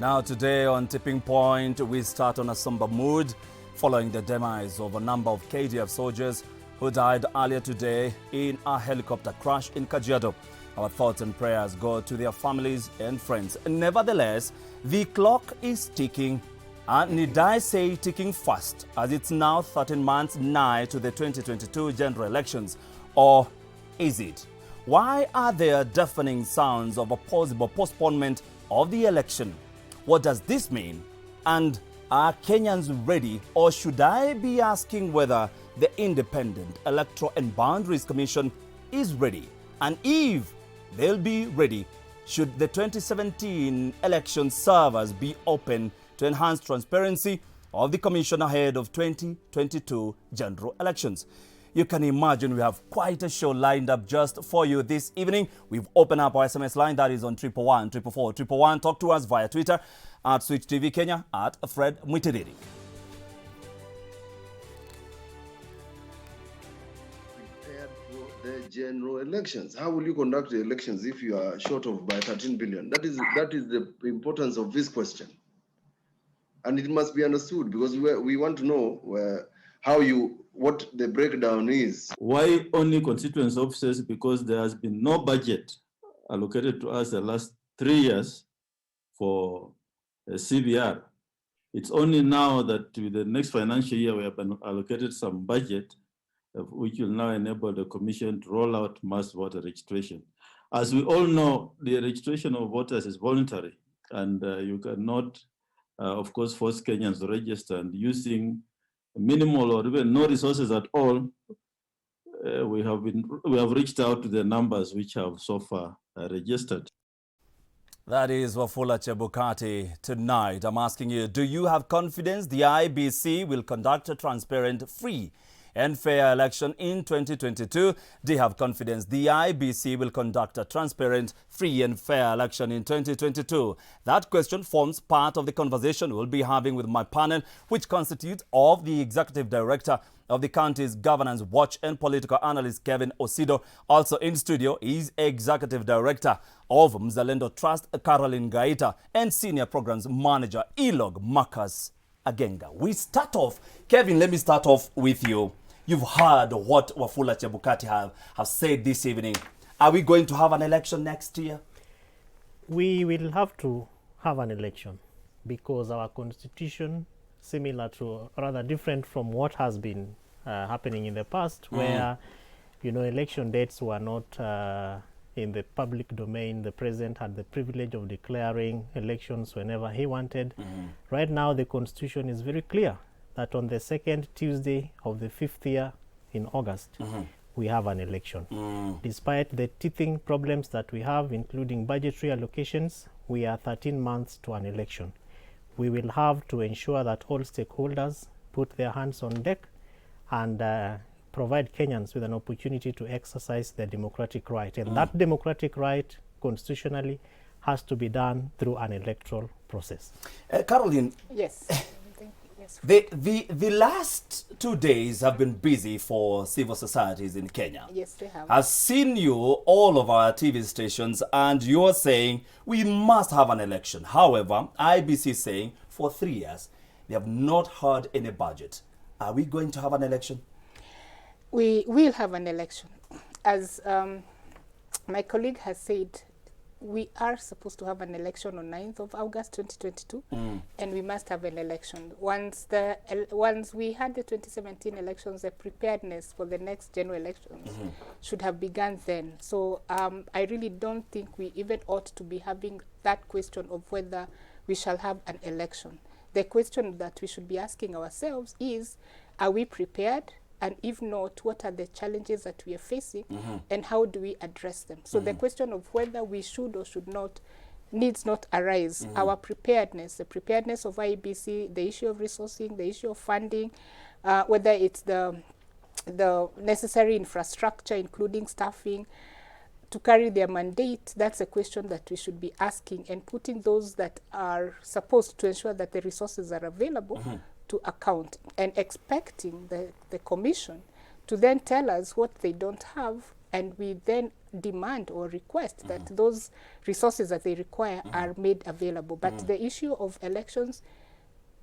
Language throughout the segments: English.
Now today on Tipping Point, we start on a somber mood following the demise of a number of KDF soldiers who died earlier today in a helicopter crash in Kajiado. Our thoughts and prayers go to their families and friends. Nevertheless, the clock is ticking, and need I say ticking fast, as it's now 13 months nigh to the 2022 general elections. Or is it? Why are there deafening sounds of a possible postponement of the election? What does this mean? And are Kenyans ready, or should I be asking whether the Independent Electoral and Boundaries Commission is ready? And if they'll be ready, should the 2017 election servers be open to enhance transparency of the commission ahead of 2022 general elections? You can imagine we have quite a show lined up just for you this evening. We've opened up our SMS line that is on 111 444 111. Talk to us via Twitter at SWITCHTVKENYA, at FREDMUITIRIRI. Prepared for the general elections. How will you conduct the elections if you are short of by 13 billion? That is the importance of this question. And it must be understood, because we want to know what the breakdown is. Why only constituency officers? Because there has been no budget allocated to us the last 3 years for CBR. It's only now that with the next financial year we have been allocated some budget, which will now enable the commission to roll out mass voter registration. As we all know, the registration of voters is voluntary, and you cannot, of course, force Kenyans to register. And using minimal or even no resources at all, we have reached out to the numbers which have so far registered. That is Wafula Chebukati tonight. I'm asking you, do you have confidence the IBC will conduct a transparent, free and fair election in 2022? Do you have confidence the IBC will conduct a transparent, free and fair election in 2022? That question forms part of the conversation we'll be having with my panel, which constitutes of the Executive Director of the county's Governance Watch and political analyst Kevin Osido. Also in studio is Executive Director of Mzalendo Trust, Caroline Gaita, and Senior Programs Manager, Elog Marcus Agenga. We start off, Kevin, let me start off with you. You've heard what Wafula Chebukati have said this evening. Are we going to have an election next year? We will have to have an election because our constitution, similar to, rather different from what has been happening in the past, where, election dates were not in the public domain. The president had the privilege of declaring elections whenever he wanted. Right now, the constitution is very clear that on the second Tuesday of the 5th year in August, we have an election. Despite the teething problems that we have, including budgetary allocations, we are 13 months to an election. We will have to ensure that all stakeholders put their hands on deck and provide Kenyans with an opportunity to exercise their democratic right. And that democratic right, constitutionally, has to be done through an electoral process. Caroline. Yes. The last 2 days have been busy for civil societies in Kenya. Yes, they have. I've seen you all of our TV stations, and you're saying we must have an election. However, IBC is saying for 3 years they have not heard any budget. Are we going to have an election? We will have an election. As my colleague has said, we are supposed to have an election on 9th of August 2022, and we must have an election. Once we had the 2017 elections, the preparedness for the next general elections should have begun then. So I really don't think we even ought to be having that question of whether we shall have an election. The question that we should be asking ourselves is, are we prepared? And if not, what are the challenges that we are facing, and how do we address them? So the question of whether we should or should not needs not arise. Our preparedness, the preparedness of IBC, the issue of resourcing, the issue of funding, whether it's the necessary infrastructure, including staffing, to carry their mandate, that's a question that we should be asking, and putting those that are supposed to ensure that the resources are available to account, and expecting the commission to then tell us what they don't have and we then demand or request that those resources that they require are made available. But the issue of elections,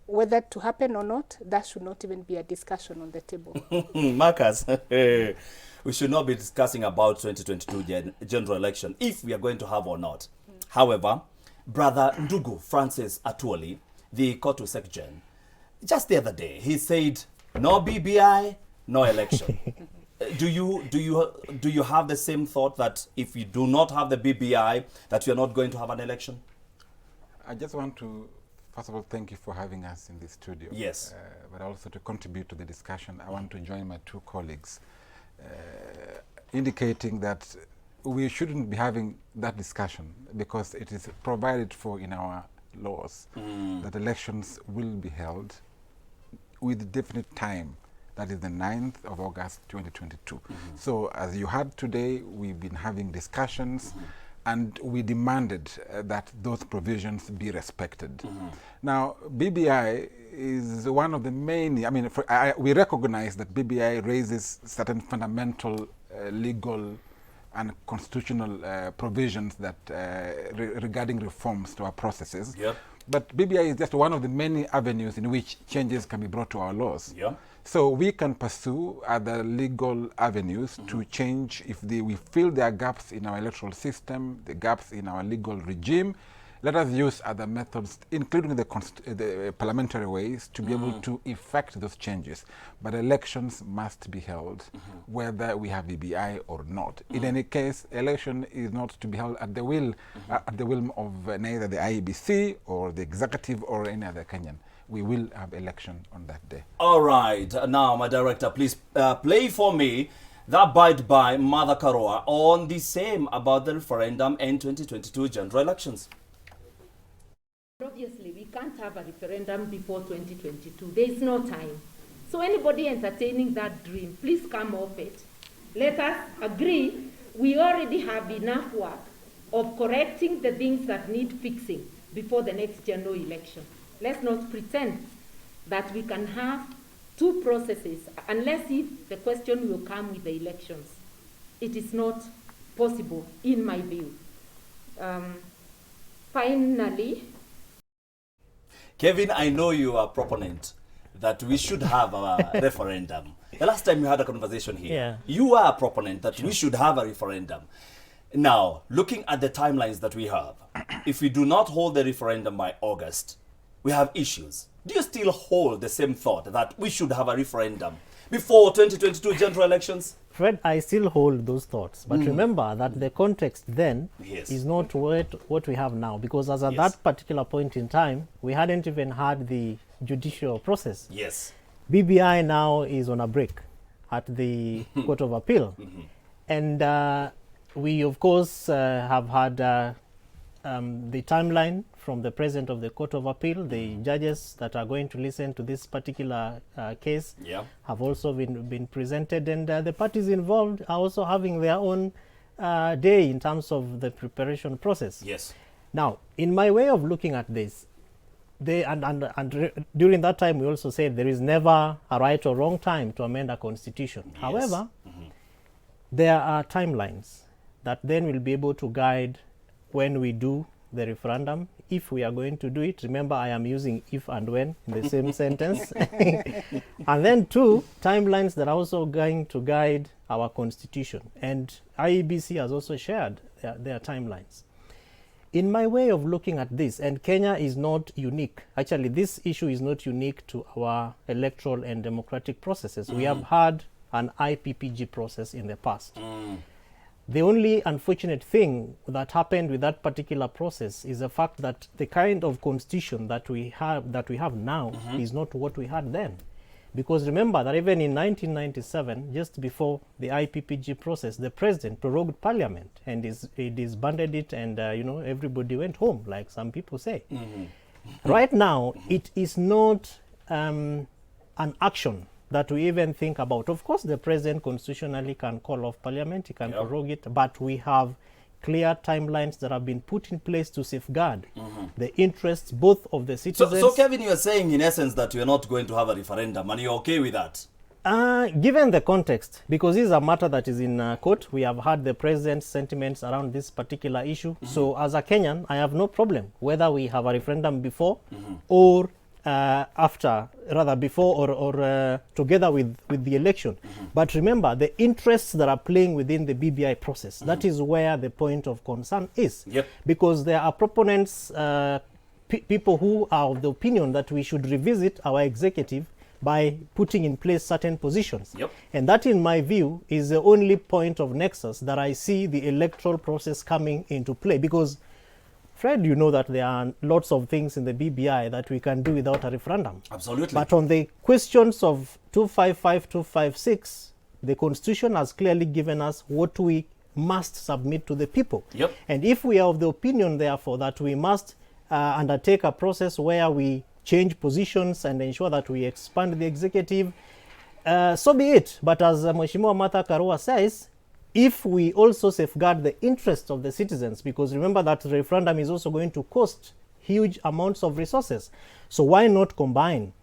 whether to happen or not, that should not even be a discussion on the table. Marcus, we should not be discussing about 2022 general election, if we are going to have or not. However, Brother Ndugu Francis Atuoli, the Kotu SecGen, just the other day, he said, no BBI, no election. Do you have the same thought that if you do not have the BBI, that you're not going to have an election? I just want to, first of all, thank you for having us in this studio. Yes. But also to contribute to the discussion, I want to join my two colleagues, indicating that we shouldn't be having that discussion because it is provided for in our laws that elections will be held with definite time. That is the 9th of August 2022. So as you heard today, we've been having discussions and we demanded that those provisions be respected. Now, BBI is one of the main, I mean, we recognize that BBI raises certain fundamental legal and constitutional provisions that regarding reforms to our processes. But BBI is just one of the many avenues in which changes can be brought to our laws. So we can pursue other legal avenues to change if we feel there are gaps in our electoral system, the gaps in our legal regime. Let us use other methods, including the parliamentary ways, to be able to effect those changes. But elections must be held, whether we have BBI or not. In any case, election is not to be held at the will of neither the IEBC or the executive or any other Kenyan. We will have election on that day. All right. Now, my director, please play for me that bite by Mother Karua on the same about the referendum and 2022 general elections. Obviously, we can't have a referendum before 2022. There is no time. So anybody entertaining that dream, please come off it. Let us agree we already have enough work of correcting the things that need fixing before the next general election. Let's not pretend that we can have two processes unless if the question will come with the elections. It is not possible, in my view. Finally, Kevin, I know you are a proponent that we should have a referendum. The last time we had a conversation here, you are a proponent that we should have a referendum. Now, looking at the timelines that we have, if we do not hold the referendum by August, we have issues. Do you still hold the same thought that we should have a referendum before 2022 general elections? Fred, I still hold those thoughts. But remember that the context then is not what we have now. Because as at that particular point in time, we hadn't even had the judicial process. BBI now is on a break at the Court of Appeal. And we, of course, have had the timeline from the president of the Court of Appeal. The judges that are going to listen to this particular case have also been presented, and the parties involved are also having their own day in terms of the preparation process. Now, in my way of looking at this, during that time we also said there is never a right or wrong time to amend a constitution. However, there are timelines that then will be able to guide when we do the referendum, if we are going to do it. Remember, I am using if and when in the same sentence. And then two, timelines that are also going to guide our constitution. And IEBC has also shared their timelines. In my way of looking at this, and Kenya is not unique. Actually, this issue is not unique to our electoral and democratic processes. We have had an IPPG process in the past. The only unfortunate thing that happened with that particular process is the fact that the kind of constitution that we have now is not what we had then. Because remember that even in 1997, just before the IPPG process, the president prorogued parliament and he disbanded it, and everybody went home, like some people say. Right now, it is not an action that we even think about. Of course, the president constitutionally can call off parliament, he can prorogue it, but we have clear timelines that have been put in place to safeguard the interests both of the citizens. So Kevin, you are saying in essence that you are not going to have a referendum, and you're okay with that? Given the context, because this is a matter that is in court, we have heard the president's sentiments around this particular issue. So as a Kenyan, I have no problem whether we have a referendum before or after, rather before or together with the election. But remember, the interests that are playing within the BBI process, that is where the point of concern is. Because there are proponents, people who are of the opinion that we should revisit our executive by putting in place certain positions. And that, in my view, is the only point of nexus that I see the electoral process coming into play. Because, Fred, you know that there are lots of things in the BBI that we can do without a referendum. Absolutely. But on the questions of 255, 256, the Constitution has clearly given us what we must submit to the people. And if we are of the opinion, therefore, that we must undertake a process where we change positions and ensure that we expand the executive, so be it. But as Mheshimiwa Martha Karua says, if we also safeguard the interests of the citizens, because remember that the referendum is also going to cost huge amounts of resources. So why not combine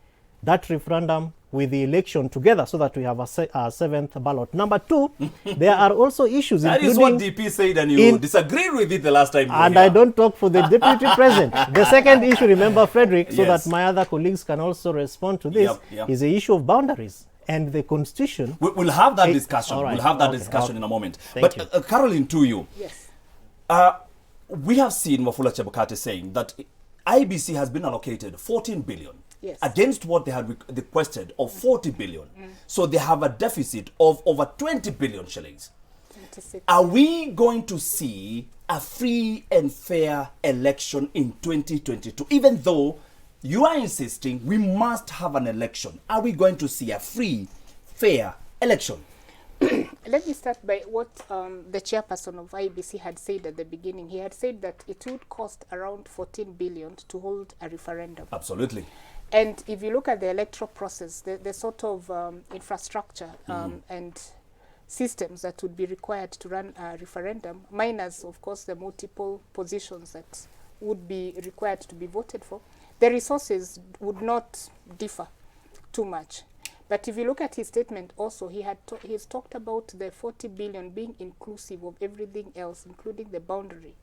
that referendum with the election together so that we have a seventh ballot? Number two, there are also issues. That is what DP said, and you disagreed with it the last time. And I don't talk for the deputy president. The second issue, remember, Frederick, so that my other colleagues can also respond to this, is the issue of boundaries. And the Constitution. We'll have that discussion. We'll have that discussion in a moment. Thank but Caroline, to you. Yes. We have seen Wafula Chebukati saying that IBC has been allocated 14 billion against what they had requested of 40 billion. So they have a deficit of over 20 billion shillings. 26. Are we going to see a free and fair election in 2022, even though you are insisting we must have an election? Are we going to see a free, fair election? Let me start by what the chairperson of IBC had said at the beginning. He had said that it would cost around 14 billion to hold a referendum. Absolutely. And if you look at the electoral process, the sort of infrastructure and systems that would be required to run a referendum, minus, of course, the multiple positions that would be required to be voted for, the resources would not differ too much. But if you look at his statement also, he's talked about the 40 billion being inclusive of everything else, including the boundary.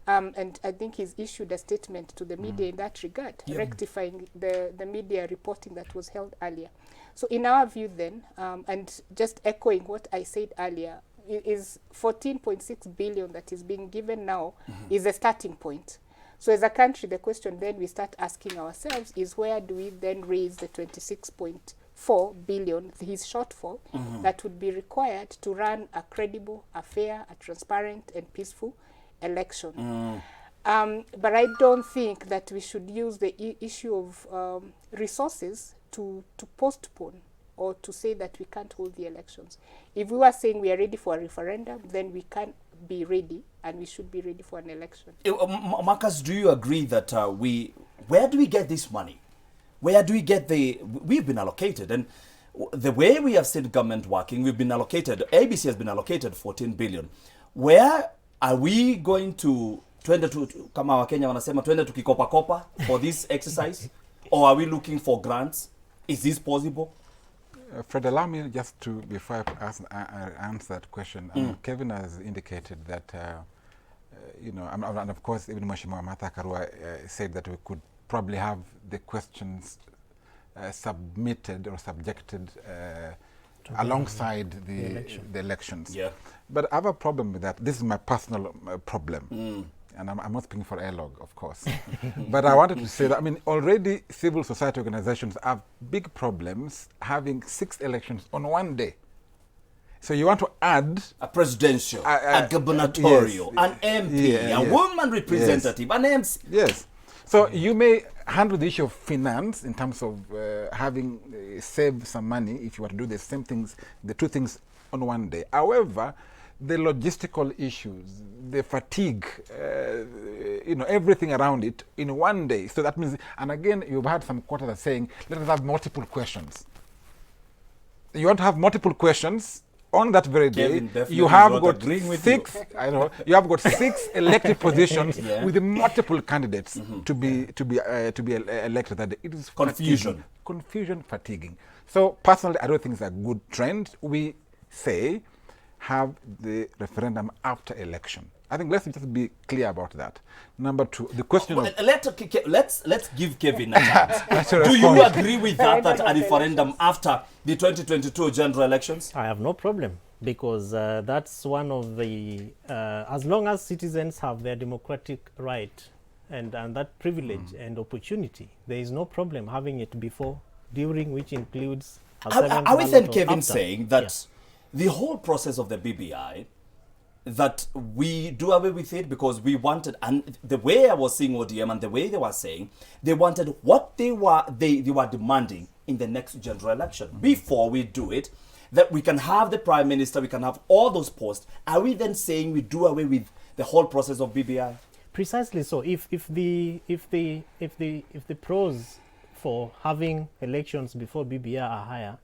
And I think he's issued a statement to the media in that regard, rectifying the media reporting that was held earlier. So in our view then, and just echoing what I said earlier, is 14.6 billion that is being given now is a starting point. So as a country, the question then we start asking ourselves is, where do we then raise the 26.4 billion, his shortfall, that would be required to run a credible, a fair, a transparent and peaceful election. But I don't think that we should use the issue of resources to postpone or to say that we can't hold the elections. If we were saying we are ready for a referendum, then we can be ready, and we should be ready for an election. Marcus, do you agree that where do we get this money? Where do we get we've been allocated, and the way we have seen government working, we've been allocated, ABC has been allocated 14 billion. Where are we going to, kama Wakenya wanasema, twende tukikopa for this exercise? Or are we looking for grants? Is this possible? Fred, allow me just to, before I answer that question, Kevin has indicated that, you know, and of course, even Mheshimiwa Martha Karua said that we could probably have the questions submitted or subjected alongside the elections. But I have a problem with that. This is my personal problem. And I'm not speaking for ALOG, of course. But I wanted to say that, I mean, already civil society organizations have big problems having 6 elections on one day. So you want to add a presidential, a gubernatorial, an MP, a woman representative, an MC. Yes. So you may handle the issue of finance in terms of having save some money if you want to do the same things, the 2 things on one day. However, the logistical issues, the fatigue, you know, everything around it in one day. So that means, and again, you've had some quarters that saying, let us have multiple questions. You want to have multiple questions on that very day. You have got 6. I know you have got 6 elected positions with multiple candidates to be elected that day. It is confusion, fatiguing. So personally, I don't think it's a good trend. We say have the referendum after election. I think let's just be clear about that. Number two, the question of... Let's give Kevin a chance. Do you agree with that a referendum after the 2022 general elections? I have no problem, because that's one of the, as long as citizens have their democratic right and that privilege and opportunity, there is no problem having it before, during, which includes Are we then, Kevin, saying that the whole process of the BBI, that we do away with it because we wanted, and the way I was seeing ODM and the way they were saying, they wanted what they were demanding in the next general election. Before we do it, that we can have the Prime Minister, we can have all those posts. Are we then saying we do away with the whole process of BBI? Precisely so. If the pros for having elections before BBI are higher,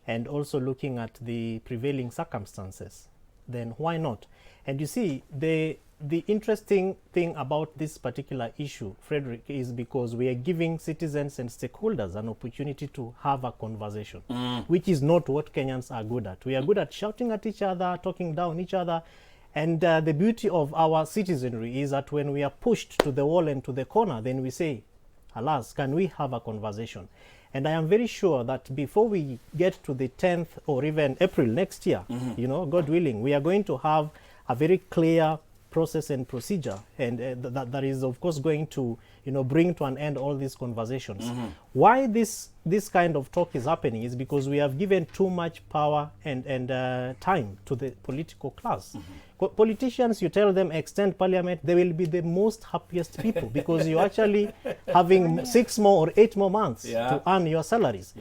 and also looking at the prevailing circumstances, then why not? And you see, the interesting thing about this particular issue, Frederick, is because we are giving citizens and stakeholders an opportunity to have a conversation, which is not what Kenyans are good at. We are good at shouting at each other, talking down each other. And the beauty of our citizenry is that when we are pushed to the wall and to the corner, then we say, alas, can we have a conversation? And I am very sure that before we get to the 10th or even April next year, you know, God willing, we are going to have a very clear process and procedure, and that is, of course, going to, you know, bring to an end all these conversations. Why this kind of talk is happening is because we have given too much power and time to the political class. Politicians, you tell them extend parliament, they will be the most happiest people because you're actually having 6 more or 8 more months to earn your salaries.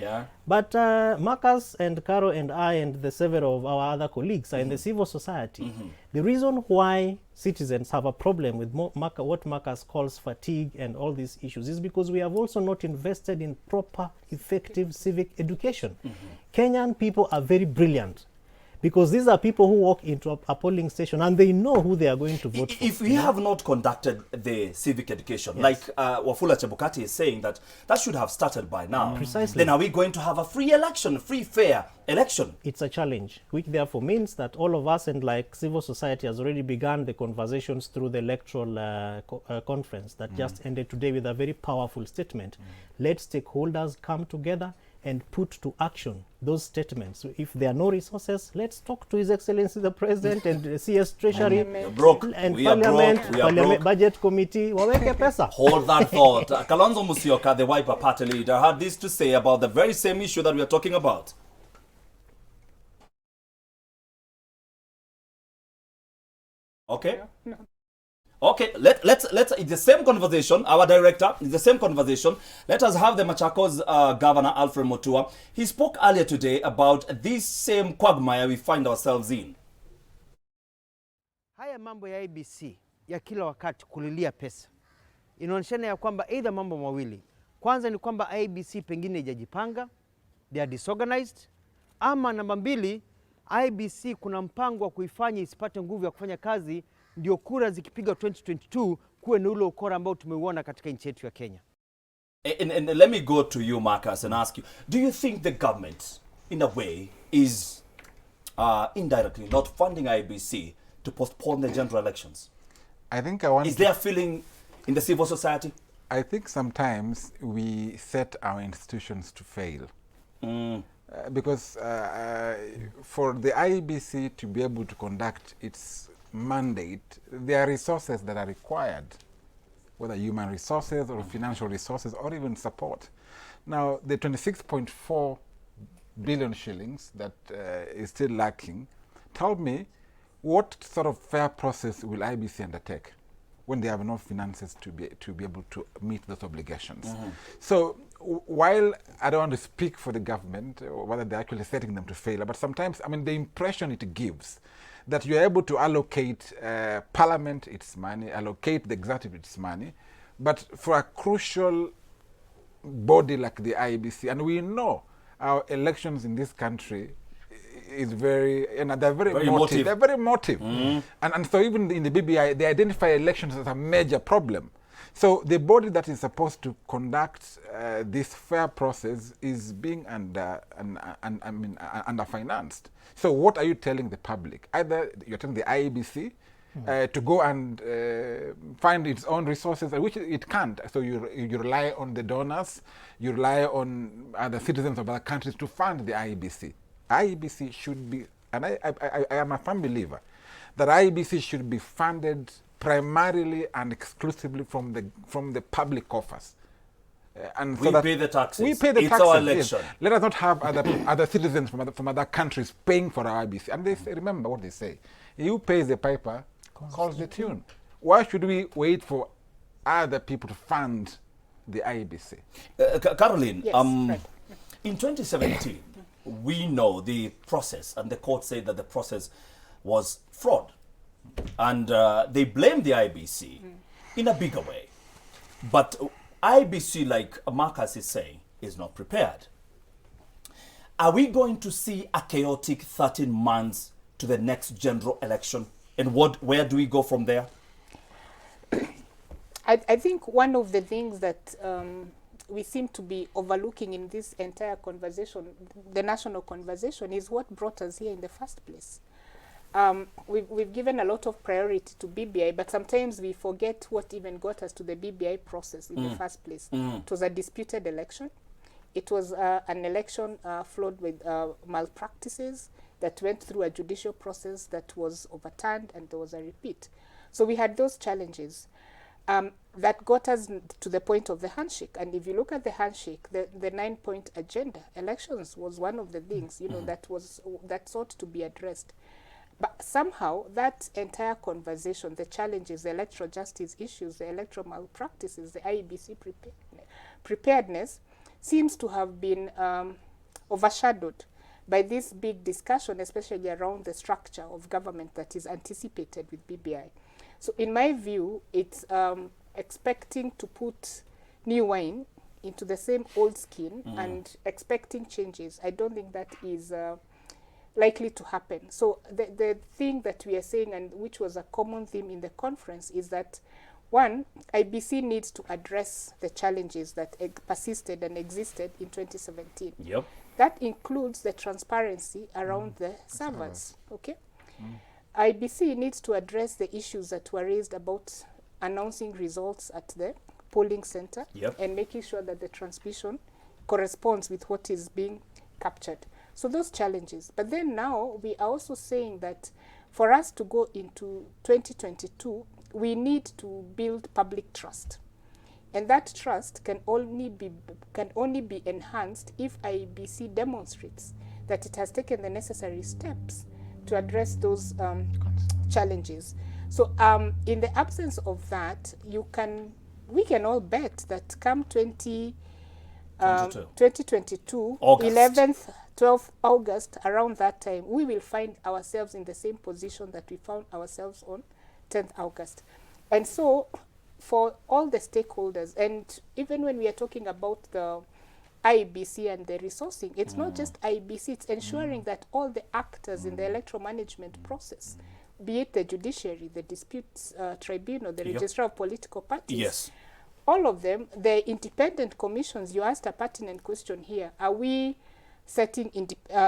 But Marcus and Caro and I and the several of our other colleagues are in the civil society. The reason why citizens have a problem with what Marcus calls fatigue and all these issues is because we have also not invested in proper, effective civic education. Kenyan people are very brilliant, because these are people who walk into a polling station and they know who they are going to vote for. If we have not conducted the civic education, like Wafula Chebukati is saying that should have started by now, Precisely. Then are we going to have a free election, free, fair election? It's a challenge, which therefore means that all of us and like civil society has already begun the conversations through the electoral conference that just ended today with a very powerful statement. Let stakeholders come together and put to action those statements. So if there are no resources, let's talk to His Excellency the President and CS Treasury and Parliament Budget Committee. Waweke pesa. Hold that thought. Kalonzo Musyoka, the Wiper Party leader, had this to say about the very same issue that we are talking about. Okay. Okay, let's it's the same conversation. Our director, it's the same conversation. Let us have the Machakos Governor Alfred Mutua. He spoke earlier today about this same quagmire we find ourselves in. Haya mambo ya IEBC ya kila wakati kulilia pesa inaonyeshana ya kwamba either mambo mawili. Kwanza ni kwamba IEBC pengine hajajipanga, they are disorganized, ama namba mbili, IEBC kuna mpango wa kuifanya isipate nguvu ya kufanya kazi, ndio kura zikipiga 2022 kuwe na ule ukora ambao tumeuona katika nchi yetu ya Kenya. And let me go to you, Marcus, and ask you, do you think the government, in a way, is indirectly not funding IEBC to postpone the general elections? I think Is there a feeling in the civil society? I think sometimes we set our institutions to fail. Because for the IEBC to be able to conduct its mandate, there are resources that are required, whether human resources or financial resources or even support. Now, the 26.4 billion shillings that is still lacking, tell me, what sort of fair process will IEBC undertake when they have enough finances to be able to meet those obligations? So while I don't want to speak for the government, or whether they're actually setting them to fail, but sometimes, I mean, the impression it gives that you're able to allocate Parliament its money, allocate the executive its money, but for a crucial body like the IEBC, and we know our elections in this country is very, you know, they're very emotive. They're very emotive. And so even in the BBI, they identify elections as a major problem. So the body that is supposed to conduct this fair process is being underfinanced. So what are you telling the public? Either you're telling the IEBC to go and find its own resources, which it can't. So you rely on the donors, you rely on other citizens of other countries to fund the IEBC. IEBC should be, and I am a firm believer, that IEBC should be funded primarily and exclusively from the public coffers. And we pay the taxes. We pay the it's taxes. Our election. Yes. Let us not have other citizens from other countries paying for our IEBC. And they say, remember what they say: "He who pays the piper calls the tune." Why should we wait for other people to fund the IEBC? Caroline, Yes, right. in 2017, we know the process, and the court said that the process was fraud. And they blamed the IBC in a bigger way. But IBC, like Marcus is saying, is not prepared. Are we going to see a chaotic 13 months to the next general election? And where do we go from there? I think one of the things that we seem to be overlooking in this entire conversation, the national conversation, is what brought us here in the first place. We've given a lot of priority to BBI, but sometimes we forget what even got us to the BBI process in the first place. It was a disputed election. It was an election flawed with malpractices that went through a judicial process that was overturned, and there was a repeat. So we had those challenges that got us to the point of the handshake. And if you look at the handshake, the 9-point agenda, elections was one of the things, that sought to be addressed. But somehow that entire conversation, the challenges, the electoral justice issues, the electoral malpractices, the IEBC preparedness seems to have been overshadowed by this big discussion, especially around the structure of government that is anticipated with BBI. So in my view, it's expecting to put new wine into the same old skin and expecting changes. I don't think that is likely to happen. So the thing that we are saying, and which was a common theme in the conference, is that one, IBC needs to address the challenges that persisted and existed in 2017. Yep. That includes the transparency around the servers. Okay. IBC needs to address the issues that were raised about announcing results at the polling center and making sure that the transmission corresponds with what is being captured. So those challenges. But then now we are also saying that for us to go into 2022, we need to build public trust. And that trust can only be enhanced if IEBC demonstrates that it has taken the necessary steps to address those challenges. So in the absence of that, we can all bet that come 2022, August. 11th, 12th August, around that time, we will find ourselves in the same position that we found ourselves on 10th August. And so for all the stakeholders, and even when we are talking about the IEBC and the resourcing, it's not just IEBC, it's ensuring that all the actors in the electoral management process, be it the judiciary, the disputes tribunal, the registrar of political parties, all of them, the independent commissions. You asked a pertinent question here. Are we setting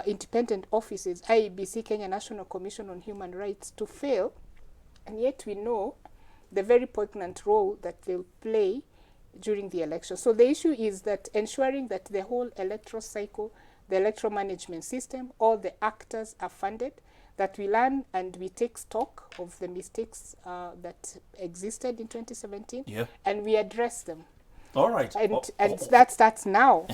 independent offices, IEBC, Kenya National Commission on Human Rights, to fail? And yet we know the very poignant role that they'll play during the election. So the issue is that ensuring that the whole electoral cycle, the electoral management system, all the actors are funded, that we learn and we take stock of the mistakes that existed in 2017, and we address them. All right. And that starts now,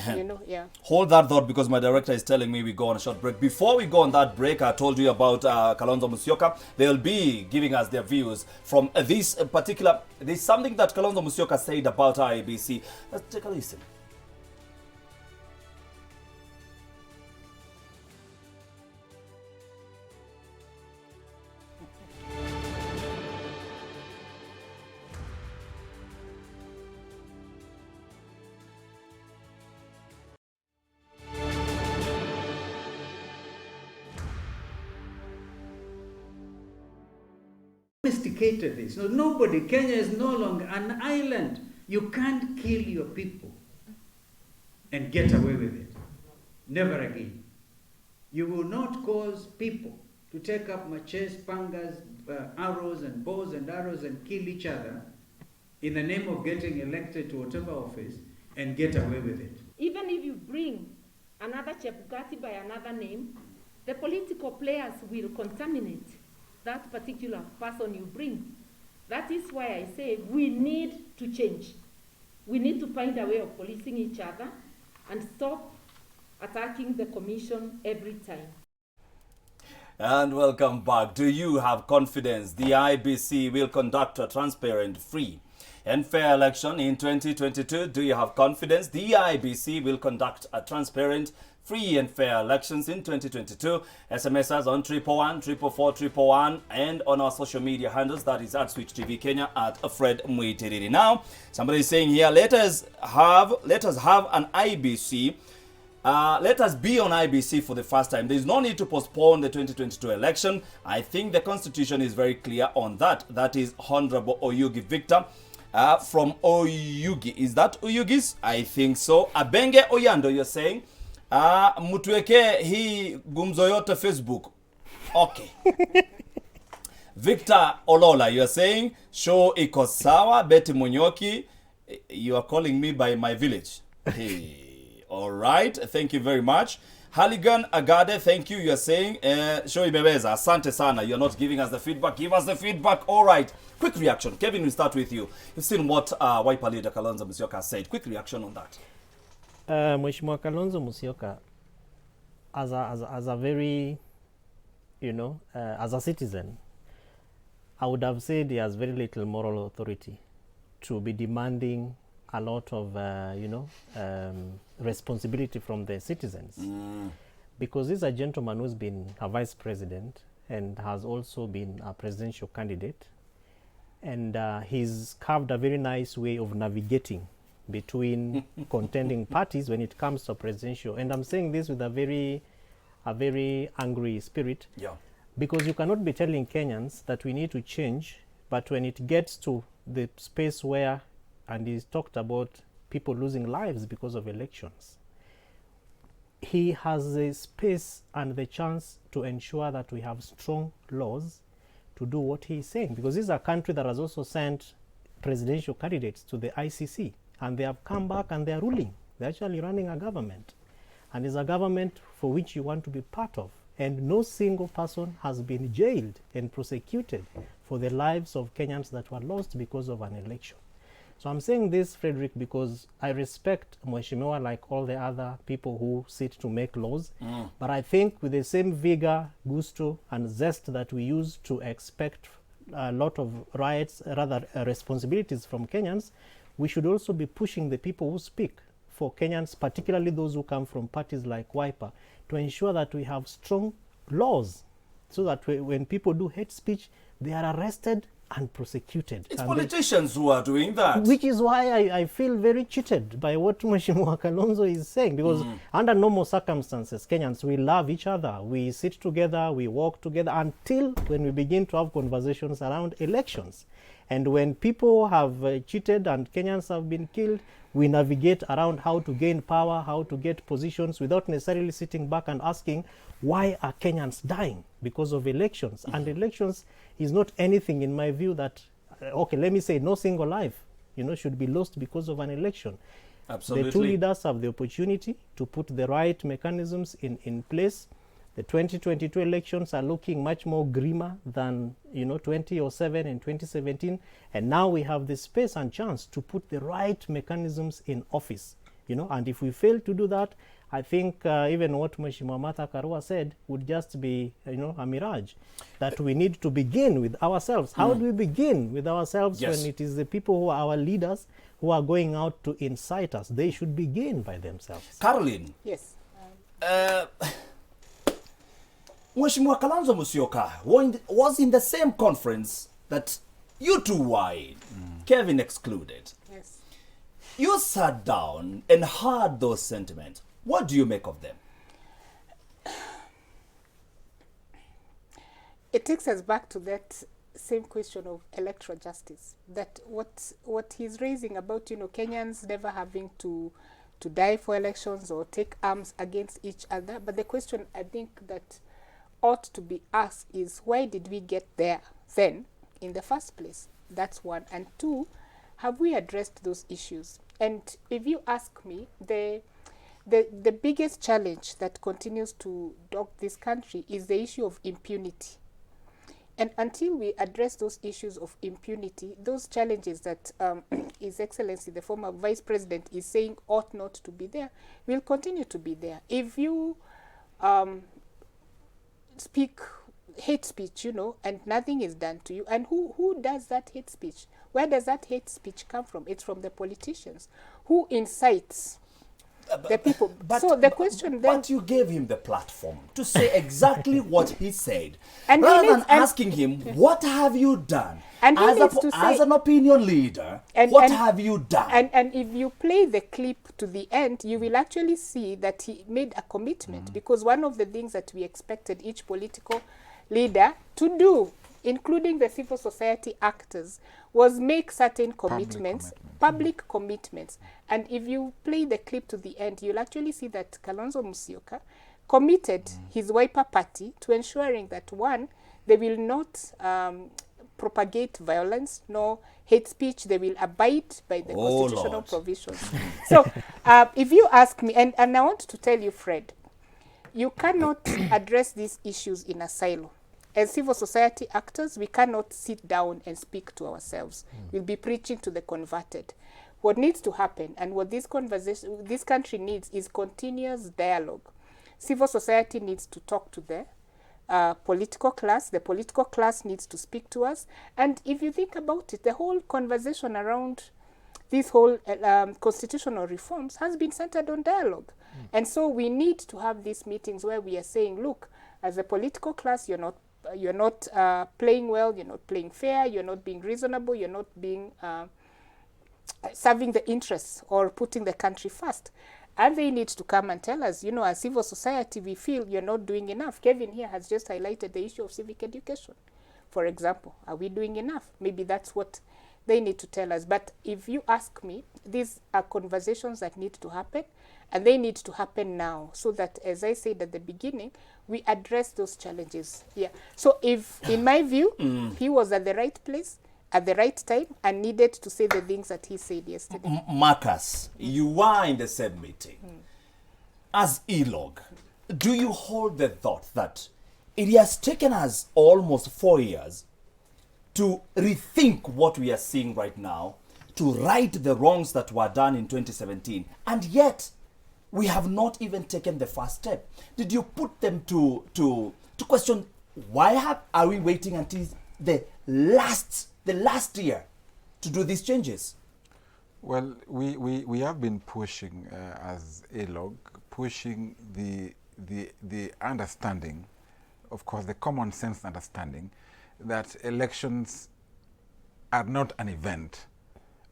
Hold that thought, because my director is telling me we go on a short break. Before we go on that break, I told you about Kalonzo Musyoka. They'll be giving us their views from this particular... There's something that Kalonzo Musyoka said about IEBC. Let's take a listen. Domestic sophisticated this. No, nobody, Kenya is no longer an island. You can't kill your people and get away with it. Never again. You will not cause people to take up machetes, pangas, arrows and bows and arrows and kill each other in the name of getting elected to whatever office and get away with it. Even if you bring another Chebukati by another name, the political players will contaminate that particular person you bring. That is why I say we need to change. We need to find a way of policing each other and stop attacking the commission every time. And welcome back. Do you have confidence the IBC will conduct a transparent, free and fair election in 2022? Do you have confidence the IBC will conduct a transparent, free and fair elections in 2022? SMS us on 111 444 111 and on our social media handles, that is at SWITCHTVKENYA, at FREDMUITIRIRI. Now, somebody is saying here, let us have an IBC. Let us be on IBC for the first time. There is no need to postpone the 2022 election. I think the constitution is very clear on that. That is Honorable Oyugi Victor from Oyugi. Is that Oyugis? I think so. Abenge Oyando, you're saying. Mutueke hii gumzo yote Facebook. Okay. Victor Olola, you're saying show iko sawa. Betty Munyoki, you are calling me by my village. Hey. All right, thank you very much. Halligan Agade, thank you. You're saying show imeweza. Asante sana. You're not giving us the feedback. Give us the feedback. All right. Quick reaction. Kevin, we'll start with you. You've seen what Wiper leader Kalonzo Musyoka said. Quick reaction on that. Mheshimiwa Kalonzo Musyoka, as a very, as a citizen, I would have said he has very little moral authority to be demanding a lot of, responsibility from the citizens. Because he's a gentleman who's been a vice president and has also been a presidential candidate. And he's carved a very nice way of navigating between contending parties when it comes to presidential. And I'm saying this with a very angry spirit. Yeah. Because you cannot be telling Kenyans that we need to change, but when it gets to the space where, and he's talked about people losing lives because of elections, he has the space and the chance to ensure that we have strong laws to do what he's saying. Because this is a country that has also sent presidential candidates to the ICC, and they have come back and they're ruling. They're actually running a government. And it's a government for which you want to be part of. And no single person has been jailed and prosecuted for the lives of Kenyans that were lost because of an election. So I'm saying this, Frederick, because I respect Mheshimiwa like all the other people who sit to make laws. But I think with the same vigor, gusto, and zest that we use to expect a lot of rights, rather responsibilities from Kenyans, we should also be pushing the people who speak for Kenyans, particularly those who come from parties like Wiper, to ensure that we have strong laws so that when people do hate speech, they are arrested and prosecuted. It's politicians who are doing that. Which is why I feel very cheated by what Mheshimiwa Kalonzo is saying, because under normal circumstances, Kenyans, we love each other. We sit together, we walk together until when we begin to have conversations around elections. And when people have cheated and Kenyans have been killed, we navigate around how to gain power, how to get positions without necessarily sitting back and asking, why are Kenyans dying because of elections? And elections is not anything, in my view, that, okay, let me say, no single life, should be lost because of an election. Absolutely. The two leaders have the opportunity to put the right mechanisms in place. The 2022 elections are looking much more grimmer than 2007 and 2017, and now we have the space and chance to put the right mechanisms in office. And if we fail to do that, I think even what Mheshimiwa Martha Karua said would just be a mirage. That we need to begin with ourselves. How do we begin with ourselves when it is the people who are our leaders who are going out to incite us? They should begin by themselves. Caroline. Yes. Mheshimiwa Kalonzo Musyoka was in the same conference that you two were in, Kevin excluded. Yes. You sat down and heard those sentiments. What do you make of them? It takes us back to that same question of electoral justice. That what he's raising about, Kenyans never having to die for elections or take arms against each other. But the question I think that ought to be asked is, why did we get there then in the first place? That's one. And two, have we addressed those issues? And if you ask me, the biggest challenge that continues to dog this country is the issue of impunity. And until we address those issues of impunity, those challenges that His Excellency, the former Vice President, is saying ought not to be there, will continue to be there. If you speak hate speech, and nothing is done to you, and who does that hate speech? Where does that hate speech come from? It's from the politicians. Who incites the people? So the question then... But you gave him the platform to say exactly what he said. And rather than asking him, what have you done? And as an opinion leader, what have you done? And if you play the clip to the end, you will actually see that he made a commitment. Because one of the things that we expected each political leader to do, including the civil society actors, was make certain commitments, public commitments. And if you play the clip to the end, you'll actually see that Kalonzo Musyoka committed his Wiper party to ensuring that, one, they will not propagate violence nor hate speech. They will abide by the constitutional provisions. So if you ask me, and I want to tell you, Fred, you cannot address these issues in a silo. As civil society actors, we cannot sit down and speak to ourselves. We'll be preaching to the converted. What needs to happen, and what this country needs, is continuous dialogue. Civil society needs to talk to the political class. The political class needs to speak to us. And if you think about it, the whole conversation around this whole constitutional reforms has been centered on dialogue. And so we need to have these meetings where we are saying, look, as a political class, you're not playing well, you're not playing fair, you're not being reasonable, you're not being serving the interests or putting the country first. And they need to come and tell us, as civil society, we feel you're not doing enough. Kevin here has just highlighted the issue of civic education, for example. Are we doing enough? Maybe that's what they need to tell us. But if you ask me, these are conversations that need to happen, and they need to happen now, so that, as I said at the beginning, we address those challenges. Yeah. So if, in my view, he was at the right place, at the right time, and needed to say the things that he said yesterday. Marcus, you were in the same meeting. As ELOG, do you hold the thought that it has taken us almost 4 years to rethink what we are seeing right now, to right the wrongs that were done in 2017, and yet we have not even taken the first step? Did you put them to question, why are we waiting until the last year to do these changes? Well, we have been pushing as ELOG, pushing the understanding, of course, the common sense understanding that elections are not an event,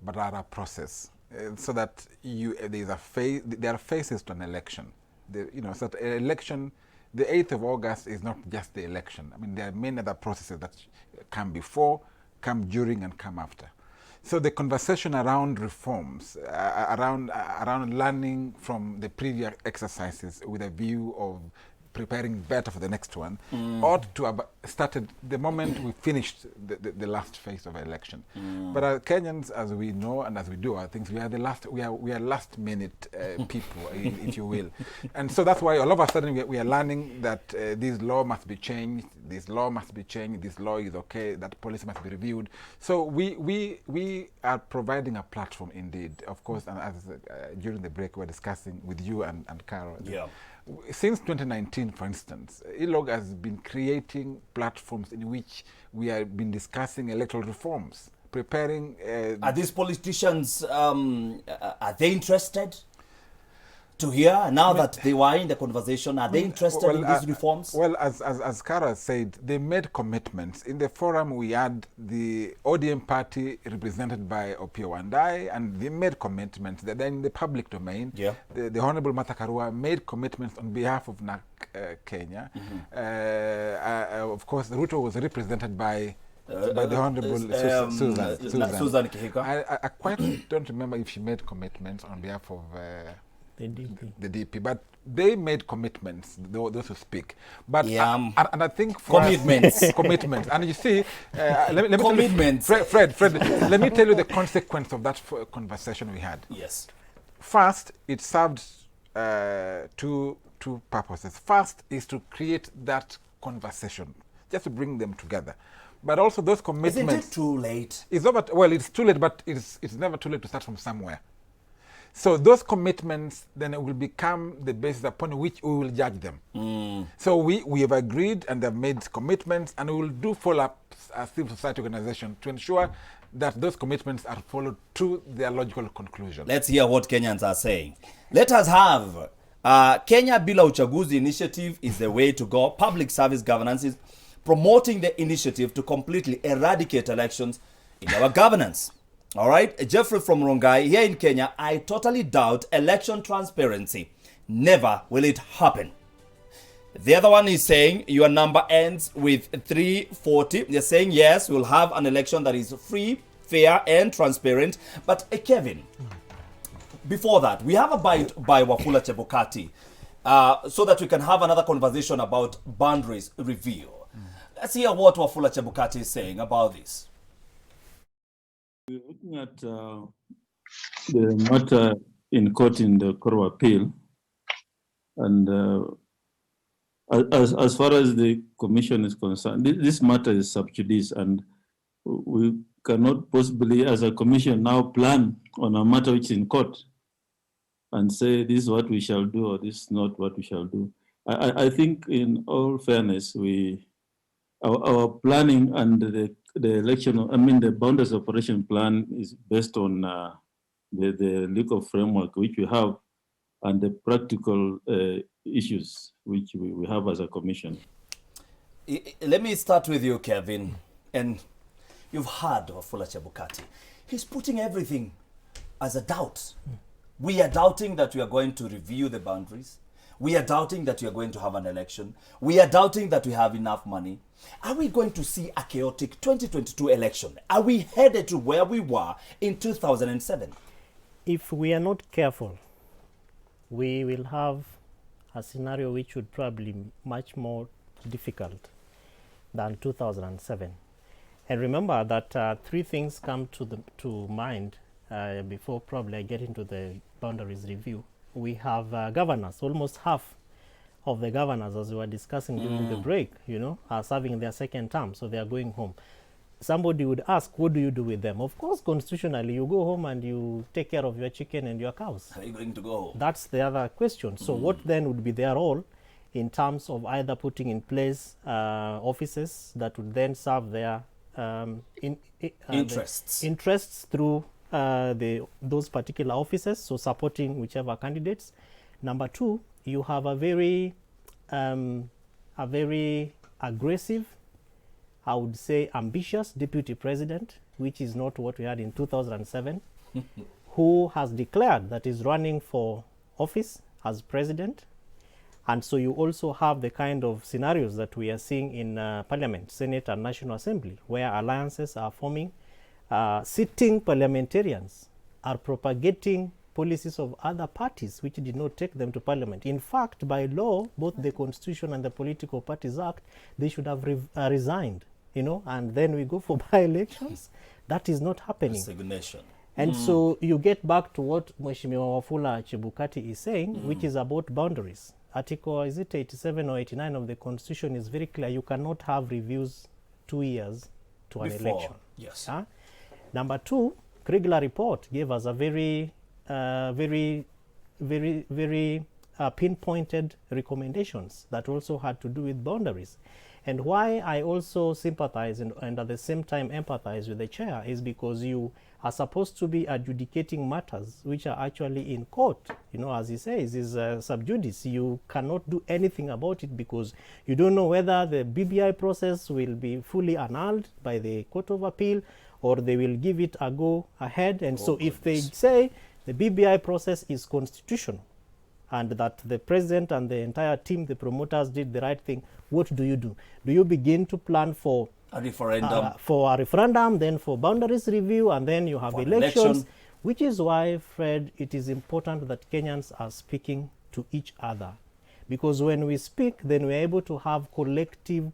but are a process. So that there are phases to an election. So that an election, the 8th of August is not just the election. I mean, there are many other processes that come before, come during, and come after. So the conversation around reforms, around learning from the previous exercises with a view of preparing better for the next one, ought to have started the moment we finished the last phase of election. But as Kenyans, as we know and as we do our things, we are last minute people, if you will. And so that's why all of a sudden we are learning that this law must be changed, this law must be changed, this law is okay, that policy must be reviewed. So we are providing a platform indeed. Of course, and as during the break we were discussing with you and Carol. Yeah. Since 2019, for instance, ELOG has been creating platforms in which we have been discussing electoral reforms, preparing... Are these politicians, are they interested to hear, now that they were in the conversation, are they interested in these reforms? Well, as Kara said, they made commitments. In the forum, we had the ODM party represented by Opiyo Wandayi, and they made commitments. Then in the public domain, the Honorable Martha Karua made commitments on behalf of NAC Kenya. Of course, Ruto was represented by by the Honorable Susan Kihika. I quite don't remember if she made commitments on behalf of the DP, but they made commitments, those who speak. But and I think for commitments, commitments. And you see, let me commitments. Fred, let me tell you the consequence of that conversation we had. Yes. First, it served two purposes. First is to create that conversation, just to bring them together. But also those commitments. Isn't it too late? It's over. Well, it's too late, but it's never too late to start from somewhere. So those commitments then will become the basis upon which we will judge them. So we have agreed and have made commitments, and we will do follow-ups as civil society organization to ensure that those commitments are followed to their logical conclusion. Let's hear what Kenyans are saying. Let us have Kenya Bila Uchaguzi initiative is the way to go. Public service governance is promoting the initiative to completely eradicate elections in our governance. All right, Jeffrey from Rongai, here in Kenya, I totally doubt election transparency. Never will it happen. The other one is saying your number ends with 340. They're saying, yes, we'll have an election that is free, fair, and transparent. But Kevin, before that, we have a bite by Wafula Chebukati so that we can have another conversation about boundaries review. Let's hear what Wafula Chebukati is saying about this. We're looking at the matter in court in the Court of Appeal, and as far as the Commission is concerned, this matter is sub judice, and we cannot possibly, as a Commission, now plan on a matter which is in court and say this is what we shall do or this is not what we shall do. I think, in all fairness, our planning and the election, the boundaries operation plan is based on the legal framework which we have and the practical issues which we have as a commission. Let me start with you, Kevin. And you've heard of Wafula Chebukati. He's putting everything as a doubt. We are doubting that we are going to review the boundaries. We are doubting that we are going to have an election. We are doubting that we have enough money. Are we going to see a chaotic 2022 election? Are we headed to where we were in 2007? If we are not careful, we will have a scenario which would probably be much more difficult than 2007. And remember that three things come to mind before probably I get into the boundaries review. We have governors, almost half of the governors, as we were discussing during the break, are serving their second term, so they are going home. Somebody would ask, what do you do with them? Of course, constitutionally, you go home and you take care of your chicken and your cows. Are you going to go home? That's the other question. So what then would be their role in terms of either putting in place offices that would then serve their interests through those particular offices, so supporting whichever candidates. Number two, you have a very aggressive, I would say ambitious deputy president, which is not what we had in 2007, who has declared that is running for office as president. And so you also have the kind of scenarios that we are seeing in Parliament, Senate and National Assembly, where alliances are forming. Sitting parliamentarians are propagating policies of other parties which did not take them to Parliament. In fact, by law, both the Constitution and the Political Parties Act, they should have resigned, and then we go for by-elections. That is not happening. Resignation. And so you get back to what Mheshimiwa Wafula Chebukati is saying, which is about boundaries. Article, is it 87 or 89 of the Constitution is very clear. You cannot have reviews 2 years to an election. Yes. Number two, Kriegler report gave us a very pinpointed recommendations that also had to do with boundaries. And why I also sympathize and at the same time empathize with the chair is because you are supposed to be adjudicating matters which are actually in court. As he says, is sub judice. You cannot do anything about it because you don't know whether the BBI process will be fully annulled by the Court of Appeal or they will give it a go ahead. And so if they say the BBI process is constitutional and that the president and the entire team, the promoters, did the right thing, what do? Do you begin to plan for A referendum. For a referendum, then for boundaries review, and then you have For elections, election. which is why, Fred, it is important that Kenyans are speaking to each other. Because when we speak, then we're able to have collective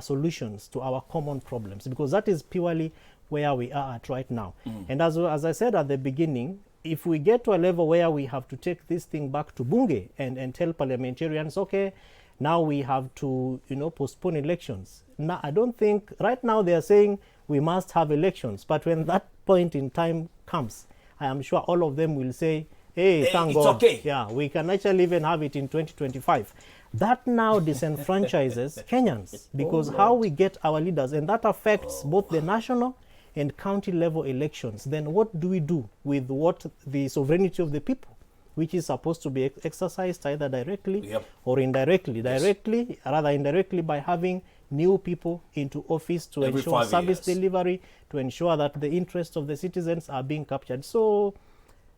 solutions to our common problems, because that is purely where we are at right now. And as I said at the beginning, if we get to a level where we have to take this thing back to Bunge and tell parliamentarians, okay, now we have to, postpone elections. Now, I don't think, right now they are saying we must have elections, but when that point in time comes, I am sure all of them will say, hey, thank it's God. okay. Yeah, we can actually even have it in 2025. That now disenfranchises Kenyans, because how we get our leaders, and that affects both the national and county level elections. Then what do we do with what the sovereignty of the people, which is supposed to be exercised either directly or indirectly? Directly, rather indirectly, by having new people into office to Every ensure 5 service years. delivery, to ensure that the interests of the citizens are being captured. So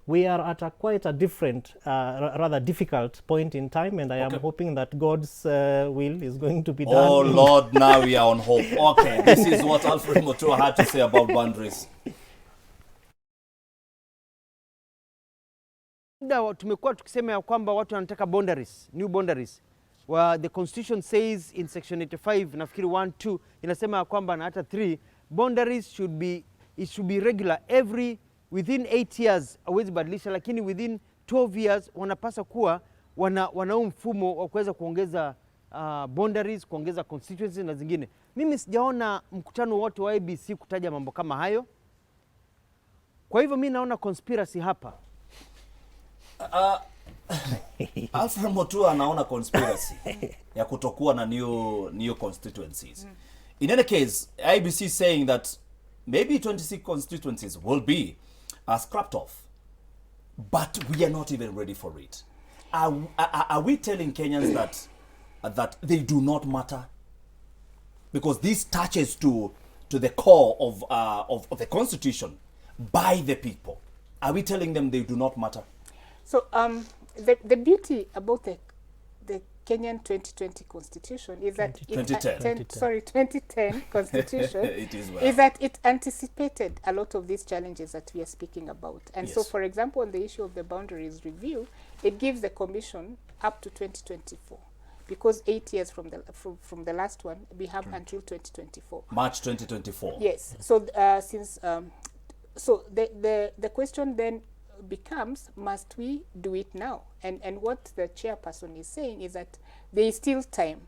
we are at quite a different, rather difficult point in time, and I am hoping that God's will is going to be done. Oh Lord, now we are on hope. Okay, this is what Alfred Mutua had to say about boundaries. Tumekuwa tukisema ya kwamba watu wanataka boundaries, new boundaries. Where the constitution says in section 85, nafikiri 1, 2, inasema ya kwamba na hata 3, boundaries should be regular within 8 years, hawezi badilisha, lakini within 12 years wanapaswa kuwa wanao mfumo wa kuweza kuongeza boundaries, kuongeza constituencies na zingine. Mimi sijaona mkutano wote wa IEBC kutaja mambo kama hayo. Kwa hivyo mimi naona conspiracy hapa. Alfred Mutua anaona conspiracy ya kutokuwa na new constituencies. In any case, IEBC saying that maybe 26 constituencies will be scrapped off, but we are not even ready for it. Are we telling Kenyans that they do not matter? Because this touches to the core of the constitution by the people. Are we telling them they do not matter? So the beauty about the Kenyan 2020 constitution is that 2010 constitution is that it anticipated a lot of these challenges that we are speaking about. And so, for example, on the issue of the boundaries review, it gives the commission up to 2024, because 8 years from the last one, we have until 2024. March 2024. Yes. So so the question then becomes, must we do it now? And what the chairperson is saying is that there is still time,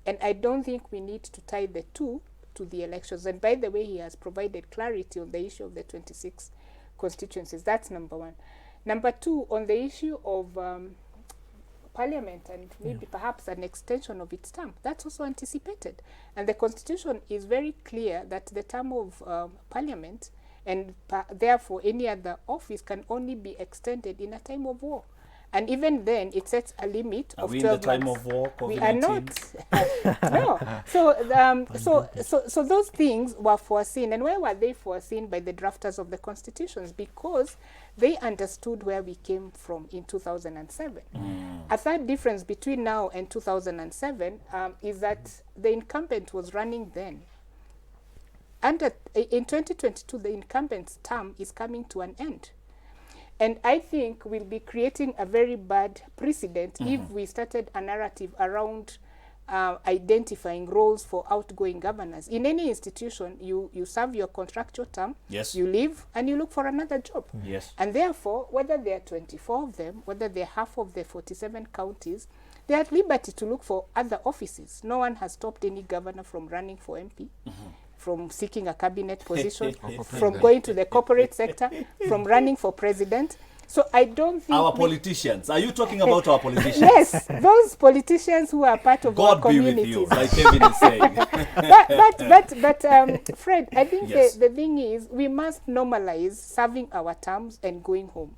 and I don't think we need to tie the two to the elections. And by the way, he has provided clarity on the issue of the 26 constituencies. That's number one. Number two, on the issue of parliament and maybe perhaps an extension of its term, that's also anticipated. And the constitution is very clear that the term of parliament and therefore any other office can only be extended in a time of war. And even then, it sets a limit of 12 months. Are we in the time of war? We are not. No. So those things were foreseen. And why were they foreseen by the drafters of the constitutions? Because they understood where we came from in 2007. A third difference between now and 2007 is that the incumbent was running then. In 2022, the incumbent's term is coming to an end. And I think we'll be creating a very bad precedent if we started a narrative around identifying roles for outgoing governors. In any institution, you serve your contractual term, you leave, and you look for another job. And therefore, whether there are 24 of them, whether they're half of the 47 counties, they are at liberty to look for other offices. No one has stopped any governor from running for MP. From seeking a cabinet position, from going to the corporate sector, from running for president. So I don't think our politicians. Are you talking about our politicians? Yes, those politicians who are part of our communities. God be with you, like Kevin is saying. but Fred, I think the thing is we must normalize serving our terms and going home.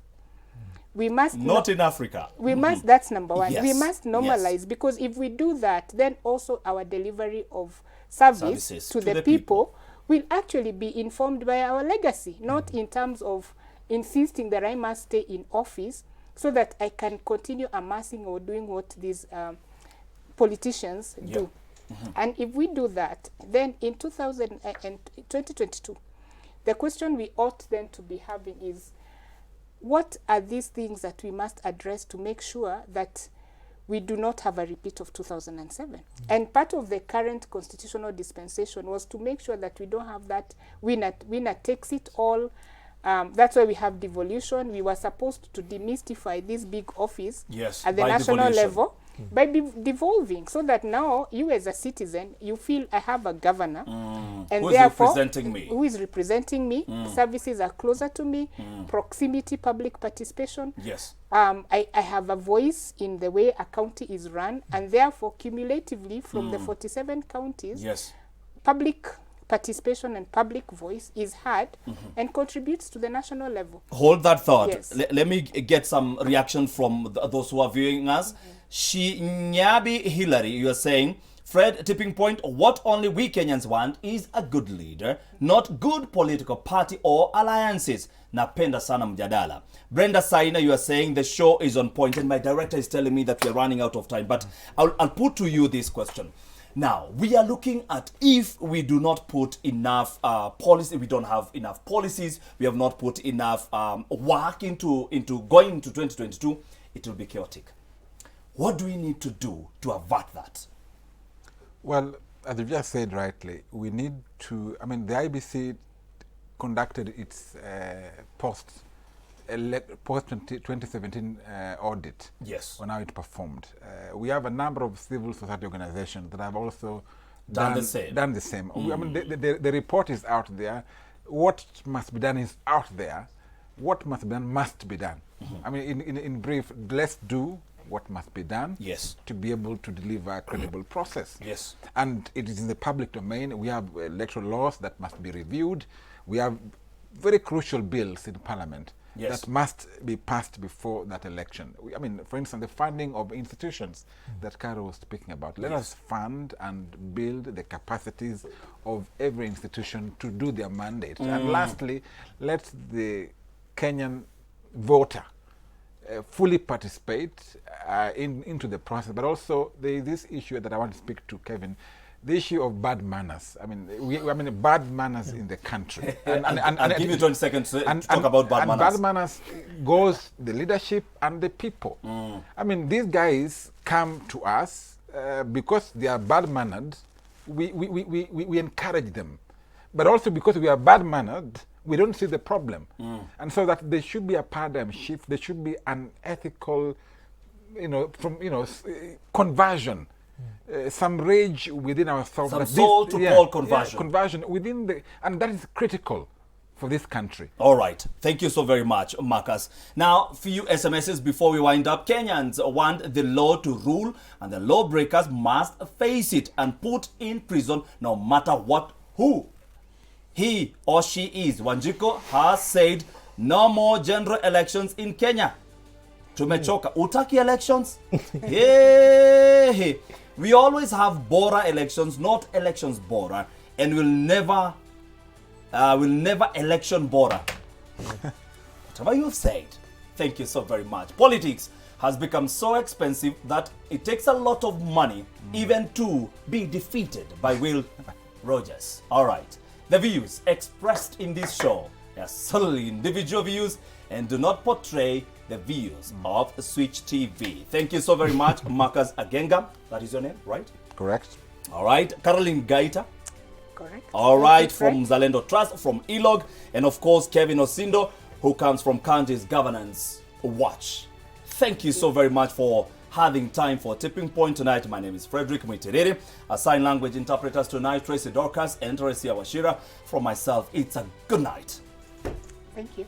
We must not in Africa. We must. That's number one. We must normalize because if we do that, then also our delivery of services to the people will actually be informed by our legacy, not in terms of insisting that I must stay in office so that I can continue amassing or doing what these politicians do. And if we do that, then in 2022, the question we ought then to be having is, what are these things that we must address to make sure that we do not have a repeat of 2007? And part of the current constitutional dispensation was to make sure that we don't have that winner takes it all. That's why we have devolution. We were supposed to demystify this big office at the national level by devolving, so that now you as a citizen, you feel I have a governor, and who therefore who is representing me. Services are closer to me. Proximity, public participation. Yes. I have a voice in the way a county is run, and therefore cumulatively from the 47 counties, public participation and public voice is heard and contributes to the national level. Hold that thought. Yes. Let me get some reaction from those who are viewing us. Nyabi Hillary, you are saying, Fred, tipping point, what only we Kenyans want is a good leader, not good political party or alliances. Napenda sana mjadala. Brenda Saina, you are saying the show is on point, and my director is telling me that we are running out of time. But I'll put to you this question. Now, we are looking at, if we do not put enough policy, we don't have enough policies, we have not put enough work into going into 2022, it will be chaotic. What do we need to do to avert that? Well, as you just said rightly, we need to, I mean, the IBC conducted its post-2017 audit on how it performed. We have a number of civil society organizations that have also done the same. I mean, the report is out there. What must be done is out there. What must be done must be done. I mean, in brief, let's do what must be done to be able to deliver a credible process. And it is in the public domain. We have electoral laws that must be reviewed. We have very crucial bills in Parliament that must be passed before that election. I mean, for instance, the funding of institutions that Caro was speaking about. Let us fund and build the capacities of every institution to do their mandate. And lastly, let the Kenyan voter fully participate into the process. But also, there is this issue that I want to speak to Kevin, the issue of bad manners. I mean, bad manners in the country. I'll give you 20 seconds to talk about bad manners. Bad manners goes the leadership and the people. I mean, these guys come to us because they are bad-mannered. We encourage them. But also because we are bad-mannered, we don't see the problem. And so that there should be a paradigm shift. There should be an ethical, conversion. Some rage within ourselves. Some soul-to-call conversion. Conversion within and that is critical for this country. All right. Thank you so very much, Marcus. Now, few SMSs before we wind up. Kenyans want the law to rule, and the lawbreakers must face it and put in prison no matter who he or she is. Wanjiko has said no more general elections in Kenya. Tumechoka. Utaki elections? Hey. We always have Bora elections, not elections Bora, and we'll never election Bora. Whatever you've said, thank you so very much. Politics has become so expensive that it takes a lot of money even to be defeated by Will Rogers. All right. The views expressed in this show are solely individual views and do not portray the views of Switch TV. Thank you so very much, Marcus Agenga. That is your name, right? Correct. All right. Caroline Gaita. Correct. All right, from Zalendo Trust, from ELOG, and of course, Kevin Osindo, who comes from County's Governance Watch. Thank you so very much for having time for Tipping Point tonight. My name is FREDMUITIRIRI. Our sign language interpreters tonight, Tracy Dorcas and Teresia Washira. From myself, it's a good night. Thank you.